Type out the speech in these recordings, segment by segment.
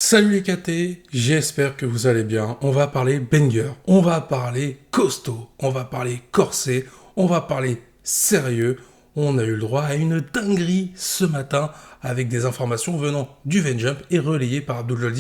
Salut les KT, j'espère que vous allez bien. On va parler banger, on va parler costaud, on va parler corset, on va parler sérieux. On a eu le droit à une dinguerie ce matin avec des informations venant du Venjump et relayées par Abdul.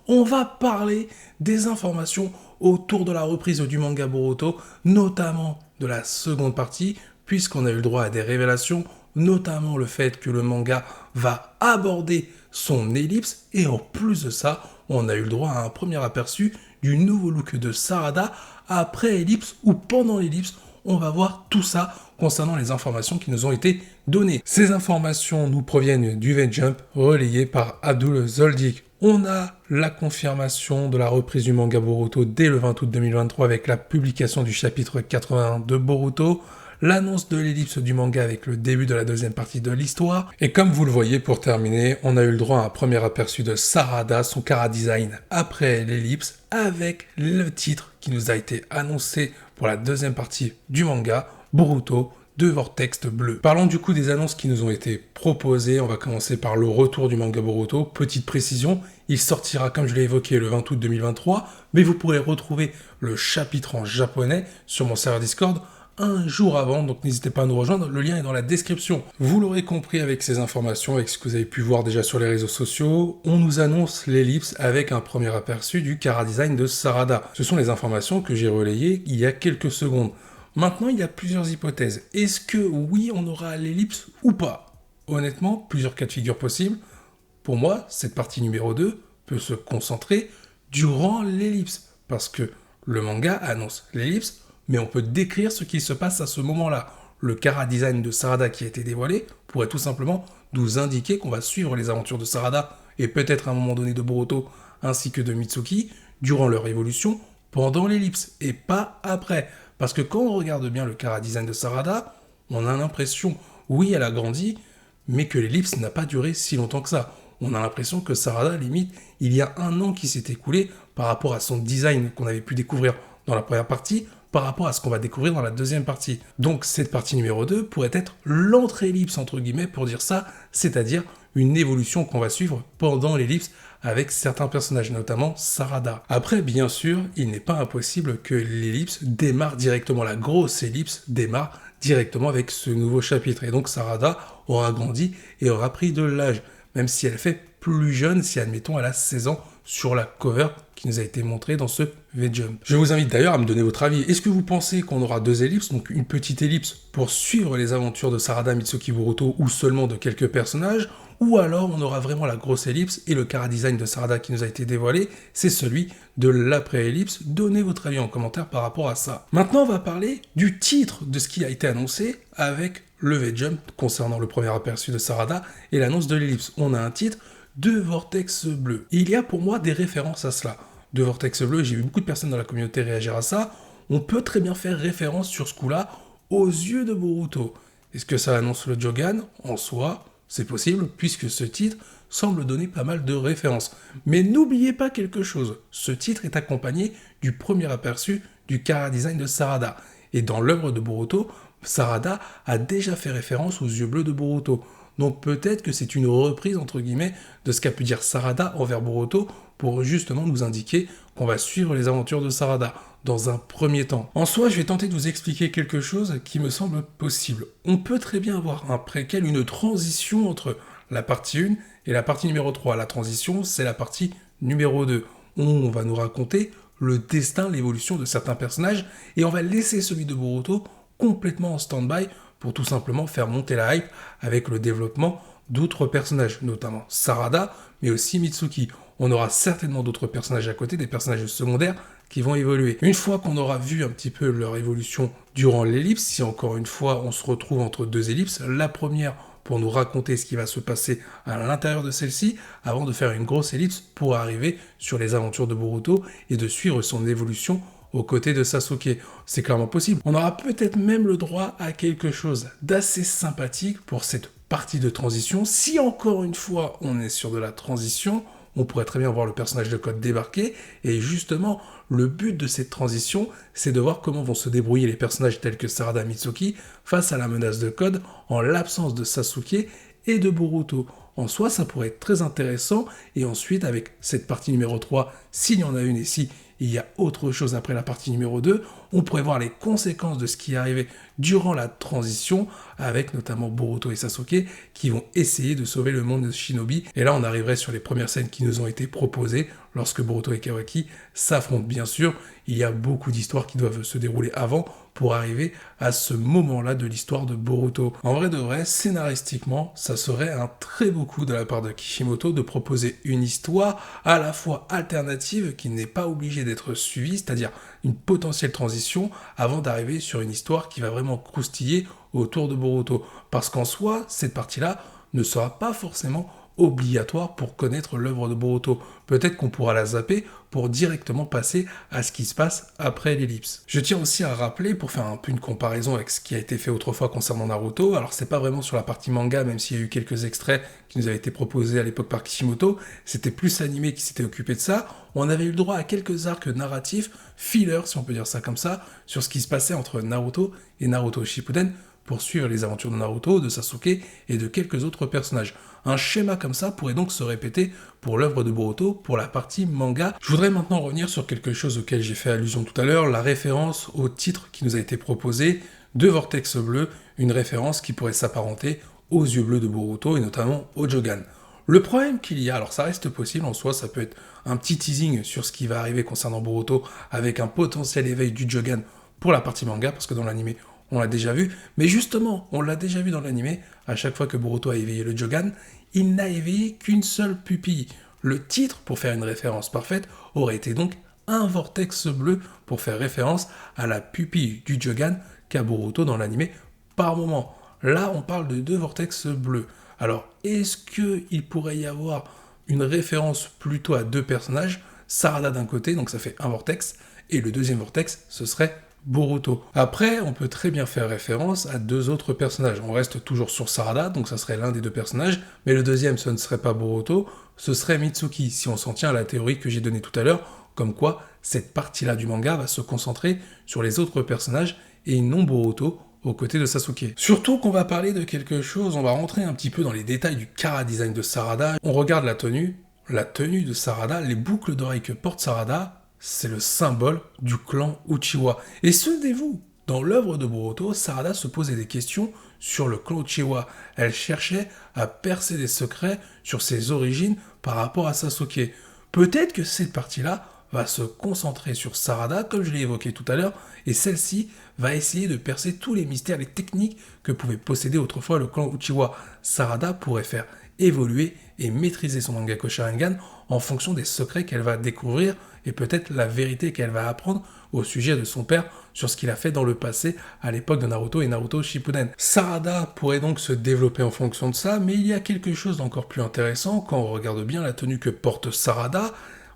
On va parler des informations autour de la reprise du manga Boruto, notamment de la seconde partie, puisqu'on a eu le droit à des révélations, notamment le fait que le manga va aborder son ellipse, et en plus de ça, on a eu le droit à un premier aperçu du nouveau look de Sarada après ellipse ou pendant l'ellipse. On va voir tout ça concernant les informations qui nous ont été données. Ces informations nous proviennent du Venjump relayé par Abdul Zoldyck. On a la confirmation de la reprise du manga Boruto dès le 20 août 2023 avec la publication du chapitre 81 de Boruto, l'annonce de l'ellipse du manga avec le début de la deuxième partie de l'histoire, et comme vous le voyez pour terminer, on a eu le droit à un premier aperçu de Sarada, son chara-design après l'ellipse, avec le titre qui nous a été annoncé pour la deuxième partie du manga, Boruto, de Vortex Bleu. Parlons du coup des annonces qui nous ont été proposées. On va commencer par le retour du manga Boruto. Petite précision, il sortira comme je l'ai évoqué le 20 août 2023, mais vous pourrez retrouver le chapitre en japonais sur mon serveur Discord un jour avant, donc n'hésitez pas à nous rejoindre, le lien est dans la description. Vous l'aurez compris avec ces informations, avec ce que vous avez pu voir déjà sur les réseaux sociaux, on nous annonce l'ellipse avec un premier aperçu du chara-design de Sarada. Ce sont les informations que j'ai relayées il y a quelques secondes. Maintenant, il y a plusieurs hypothèses. Est-ce que oui, on aura l'ellipse ou pas? Honnêtement, plusieurs cas de figure possibles. Pour moi, cette partie numéro 2 peut se concentrer durant l'ellipse, parce que le manga annonce l'ellipse, mais on peut décrire ce qui se passe à ce moment-là. Le chara-design de Sarada qui a été dévoilé pourrait tout simplement nous indiquer qu'on va suivre les aventures de Sarada et peut-être à un moment donné de Boruto ainsi que de Mitsuki durant leur évolution pendant l'ellipse et pas après. Parce que quand on regarde bien le chara-design de Sarada, on a l'impression, oui, elle a grandi, mais que l'ellipse n'a pas duré si longtemps que ça. On a l'impression que Sarada, limite, il y a un an qui s'est écoulé par rapport à son design qu'on avait pu découvrir dans la première partie, par rapport à ce qu'on va découvrir dans la deuxième partie. Donc cette partie numéro 2 pourrait être l'entrée ellipse entre guillemets pour dire ça, c'est-à-dire une évolution qu'on va suivre pendant l'ellipse avec certains personnages, notamment Sarada. Après, bien sûr, il n'est pas impossible que l'ellipse démarre directement, la grosse ellipse démarre directement avec ce nouveau chapitre. Et donc Sarada aura grandi et aura pris de l'âge, même si elle fait plus jeune, si admettons elle a 16 ans sur la cover qui nous a été montrée dans ce V-Jump. Je vous invite d'ailleurs à me donner votre avis. Est-ce que vous pensez qu'on aura deux ellipses, donc une petite ellipse pour suivre les aventures de Sarada, Mitsuki, Boruto ou seulement de quelques personnages, ou alors on aura vraiment la grosse ellipse et le chara-design de Sarada qui nous a été dévoilé, c'est celui de l'après-ellipse. Donnez votre avis en commentaire par rapport à ça. Maintenant, on va parler du titre de ce qui a été annoncé avec le V-Jump concernant le premier aperçu de Sarada et l'annonce de l'ellipse. On a un titre de Vortex Bleu. Et il y a pour moi des références à cela. De Vortex Bleu, j'ai vu beaucoup de personnes dans la communauté réagir à ça. On peut très bien faire référence sur ce coup-là aux yeux de Boruto. Est-ce que ça annonce le Jogan? En soi, c'est possible, puisque ce titre semble donner pas mal de références. Mais n'oubliez pas quelque chose, ce titre est accompagné du premier aperçu du chara-design de Sarada. Et dans l'œuvre de Boruto, Sarada a déjà fait référence aux yeux bleus de Boruto. Donc peut-être que c'est une reprise, entre guillemets, de ce qu'a pu dire Sarada envers Boruto pour justement nous indiquer qu'on va suivre les aventures de Sarada dans un premier temps. En soi, je vais tenter de vous expliquer quelque chose qui me semble possible. On peut très bien avoir un préquel, une transition entre la partie 1 et la partie numéro 3. La transition, c'est la partie numéro 2. On va nous raconter le destin, l'évolution de certains personnages et on va laisser celui de Boruto complètement en stand-by pour tout simplement faire monter la hype avec le développement d'autres personnages, notamment Sarada, mais aussi Mitsuki. On aura certainement d'autres personnages à côté, des personnages secondaires qui vont évoluer. Une fois qu'on aura vu un petit peu leur évolution durant l'ellipse, si encore une fois on se retrouve entre deux ellipses, la première pour nous raconter ce qui va se passer à l'intérieur de celle-ci, avant de faire une grosse ellipse pour arriver sur les aventures de Boruto et de suivre son évolution aux côtés de Sasuke. C'est clairement possible. On aura peut-être même le droit à quelque chose d'assez sympathique pour cette partie de transition. Si encore une fois on est sur de la transition, on pourrait très bien voir le personnage de Code débarquer, et justement, le but de cette transition, c'est de voir comment vont se débrouiller les personnages tels que Sarada Mitsuki face à la menace de Code en l'absence de Sasuke et de Boruto. En soi, ça pourrait être très intéressant. Et ensuite, avec cette partie numéro 3, s'il y en a une et si il y a autre chose après la partie numéro 2, on pourrait voir les conséquences de ce qui est arrivé durant la transition, avec notamment Boruto et Sasuke qui vont essayer de sauver le monde de Shinobi. Et là, on arriverait sur les premières scènes qui nous ont été proposées lorsque Boruto et Kawaki s'affrontent. Bien sûr, il y a beaucoup d'histoires qui doivent se dérouler avant pour arriver à ce moment-là de l'histoire de Boruto. En vrai de vrai, scénaristiquement, ça serait un très beau coup de la part de Kishimoto de proposer une histoire à la fois alternative qui n'est pas obligée d'être suivie, c'est-à-dire une potentielle transition avant d'arriver sur une histoire qui va vraiment croustiller autour de Boruto. Parce qu'en soi, cette partie-là ne sera pas forcément obligatoire pour connaître l'œuvre de Boruto. Peut-être qu'on pourra la zapper pour directement passer à ce qui se passe après l'ellipse. Je tiens aussi à rappeler, pour faire un peu une comparaison avec ce qui a été fait autrefois concernant Naruto, alors c'est pas vraiment sur la partie manga, même s'il y a eu quelques extraits qui nous avaient été proposés à l'époque par Kishimoto, c'était plus l'animé qui s'était occupé de ça. On avait eu le droit à quelques arcs narratifs, fillers si on peut dire ça comme ça, sur ce qui se passait entre Naruto et Naruto Shippuden, pour suivre les aventures de Naruto, de Sasuke et de quelques autres personnages. Un schéma comme ça pourrait donc se répéter pour l'œuvre de Boruto, pour la partie manga. Je voudrais maintenant revenir sur quelque chose auquel j'ai fait allusion tout à l'heure, la référence au titre qui nous a été proposé de Vortex Bleu, une référence qui pourrait s'apparenter aux yeux bleus de Boruto et notamment au Jogan. Le problème qu'il y a, alors ça reste possible en soi, ça peut être un petit teasing sur ce qui va arriver concernant Boruto avec un potentiel éveil du Jogan pour la partie manga, parce que dans l'animé, on l'a déjà vu, mais justement, on l'a déjà vu dans l'animé, à chaque fois que Boruto a éveillé le Jogan, il n'a éveillé qu'une seule pupille. Le titre, pour faire une référence parfaite, aurait été donc un vortex bleu pour faire référence à la pupille du Jogan qu'a Boruto dans l'animé par moment. Là, on parle de 2 vortex bleus. Alors, est-ce qu'il pourrait y avoir une référence plutôt à 2 personnages, Sarada d'un côté, donc ça fait un vortex, et le deuxième vortex, ce serait Boruto. Après, on peut très bien faire référence à 2 autres personnages. On reste toujours sur Sarada, donc ça serait l'un des 2 personnages, mais le deuxième, ce ne serait pas Boruto, ce serait Mitsuki, si on s'en tient à la théorie que j'ai donnée tout à l'heure, comme quoi cette partie-là du manga va se concentrer sur les autres personnages et non Boruto aux côtés de Sasuke. Surtout qu'on va parler de quelque chose, on va rentrer un petit peu dans les détails du chara-design de Sarada. On regarde la tenue de Sarada, les boucles d'oreilles que porte Sarada, c'est le symbole du clan Uchiwa. Et souvenez-vous, dans l'œuvre de Boruto, Sarada se posait des questions sur le clan Uchiwa. Elle cherchait à percer des secrets sur ses origines par rapport à Sasuke. Peut-être que cette partie-là va se concentrer sur Sarada, comme je l'ai évoqué tout à l'heure, et celle-ci va essayer de percer tous les mystères, les techniques que pouvait posséder autrefois le clan Uchiwa. Sarada pourrait faire évoluer et maîtriser son Mangekyou Sharingan en fonction des secrets qu'elle va découvrir et peut-être la vérité qu'elle va apprendre au sujet de son père sur ce qu'il a fait dans le passé à l'époque de Naruto et Naruto Shippuden. Sarada pourrait donc se développer en fonction de ça, mais il y a quelque chose d'encore plus intéressant quand on regarde bien la tenue que porte Sarada.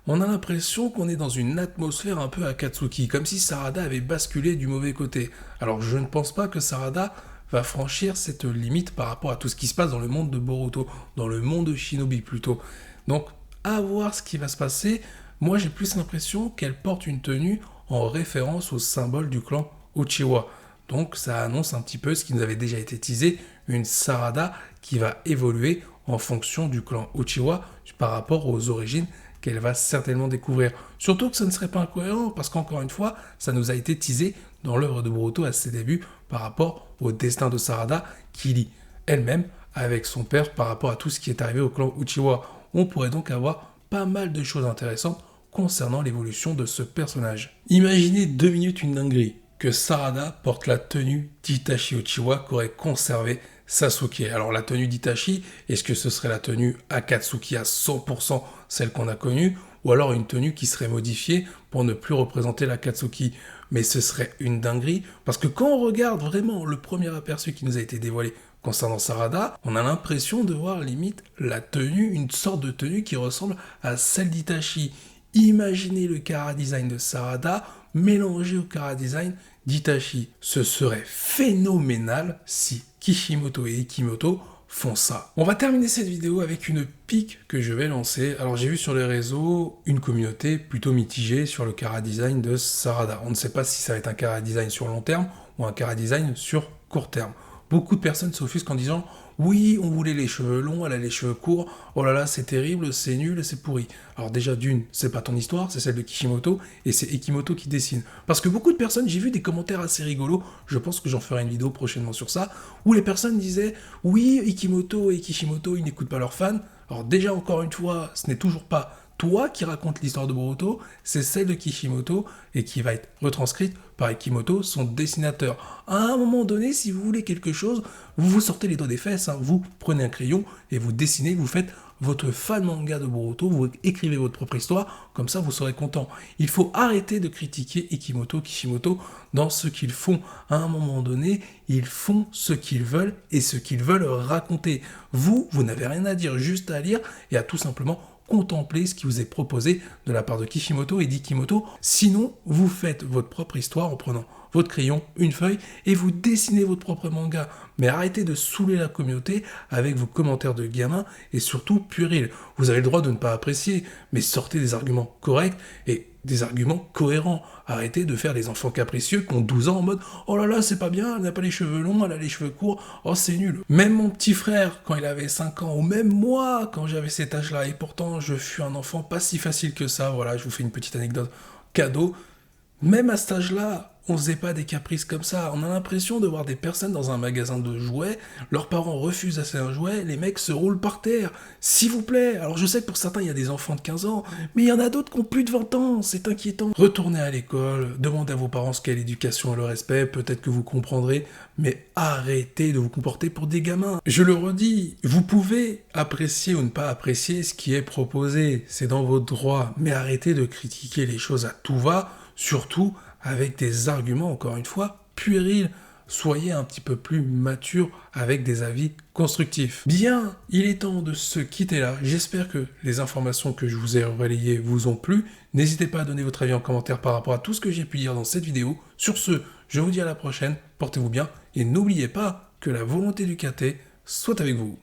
On a l'impression qu'on est dans une atmosphère un peu Akatsuki, comme si Sarada avait basculé du mauvais côté. Alors je ne pense pas que Sarada va franchir cette limite par rapport à tout ce qui se passe dans le monde de Boruto, dans le monde de Shinobi plutôt. Donc, à voir ce qui va se passer, moi j'ai plus l'impression qu'elle porte une tenue en référence au symbole du clan Uchiwa. Donc ça annonce un petit peu ce qui nous avait déjà été teasé, une Sarada qui va évoluer en fonction du clan Uchiwa par rapport aux origines qu'elle va certainement découvrir. Surtout que ça ne serait pas incohérent, parce qu'encore une fois, ça nous a été teasé dans l'œuvre de Boruto à ses débuts par rapport au destin de Sarada, qui lie elle-même avec son père par rapport à tout ce qui est arrivé au clan Uchiwa. On pourrait donc avoir pas mal de choses intéressantes concernant l'évolution de ce personnage. Imaginez 2 minutes une dinguerie, que Sarada porte la tenue d'Itachi Uchiwa qu'aurait conservé Sasuke. Alors la tenue d'Itachi, est-ce que ce serait la tenue Akatsuki à 100%, celle qu'on a connue, ou alors une tenue qui serait modifiée pour ne plus représenter l'Akatsuki? Mais ce serait une dinguerie, parce que quand on regarde vraiment le premier aperçu qui nous a été dévoilé concernant Sarada, on a l'impression de voir limite la tenue, une sorte de tenue qui ressemble à celle d'Itachi. Imaginez le chara-design de Sarada mélangé au chara-design d'Itachi. Ce serait phénoménal si Kishimoto et Ikimoto font ça. On va terminer cette vidéo avec une pique que je vais lancer. Alors j'ai vu sur les réseaux une communauté plutôt mitigée sur le chara-design de Sarada. On ne sait pas si ça va être un chara-design sur long terme ou un chara-design sur court terme. Beaucoup de personnes s'offusquent en disant Oui, on voulait les cheveux longs, elle a les cheveux courts. Oh là là, c'est terrible, c'est nul, c'est pourri. Alors déjà d'une, c'est pas ton histoire, c'est celle de Kishimoto et c'est Ekimoto qui dessine. Parce que beaucoup de personnes, j'ai vu des commentaires assez rigolos, je pense que j'en ferai une vidéo prochainement sur ça, où les personnes disaient oui, Ekimoto et Kishimoto, ils n'écoutent pas leurs fans. Alors déjà encore une fois, ce n'est toujours pas toi qui raconte l'histoire de Boruto, c'est celle de Kishimoto et qui va être retranscrite par Ekimoto, son dessinateur. À un moment donné, si vous voulez quelque chose, vous vous sortez les doigts des fesses, hein, vous prenez un crayon et vous dessinez, vous faites votre fan manga de Boruto, vous écrivez votre propre histoire, comme ça vous serez content. Il faut arrêter de critiquer Ekimoto, Kishimoto dans ce qu'ils font. À un moment donné, ils font ce qu'ils veulent et ce qu'ils veulent raconter. Vous n'avez rien à dire, juste à lire et à tout simplement contempler ce qui vous est proposé de la part de Kishimoto et d'Ikimoto. Sinon, vous faites votre propre histoire en prenant votre crayon, une feuille, et vous dessinez votre propre manga. Mais arrêtez de saouler la communauté avec vos commentaires de gamins et surtout puérils. Vous avez le droit de ne pas apprécier, mais sortez des arguments corrects et des arguments cohérents. Arrêtez de faire les enfants capricieux qui ont 12 ans en mode « Oh là là, c'est pas bien, elle n'a pas les cheveux longs, elle a les cheveux courts, oh c'est nul ». Même mon petit frère, quand il avait 5 ans, ou même moi, quand j'avais cet âge-là, et pourtant je fus un enfant pas si facile que ça, voilà, je vous fais une petite anecdote cadeau. Même à cet âge-là, on faisait pas des caprices comme ça. On a l'impression de voir des personnes dans un magasin de jouets, leurs parents refusent d'acheter un jouet, les mecs se roulent par terre. S'il vous plaît. Alors je sais que pour certains, il y a des enfants de 15 ans, mais il y en a d'autres qui ont plus de 20 ans. C'est inquiétant. Retournez à l'école, demandez à vos parents ce qu'est l'éducation et le respect, peut-être que vous comprendrez, mais arrêtez de vous comporter pour des gamins. Je le redis, vous pouvez apprécier ou ne pas apprécier ce qui est proposé, c'est dans vos droits, mais arrêtez de critiquer les choses à tout va, surtout avec des arguments, encore une fois, puérils. Soyez un petit peu plus mature avec des avis constructifs. Bien, il est temps de se quitter là. J'espère que les informations que je vous ai relayées vous ont plu. N'hésitez pas à donner votre avis en commentaire par rapport à tout ce que j'ai pu dire dans cette vidéo. Sur ce, je vous dis à la prochaine, portez-vous bien et n'oubliez pas que la volonté du KT soit avec vous.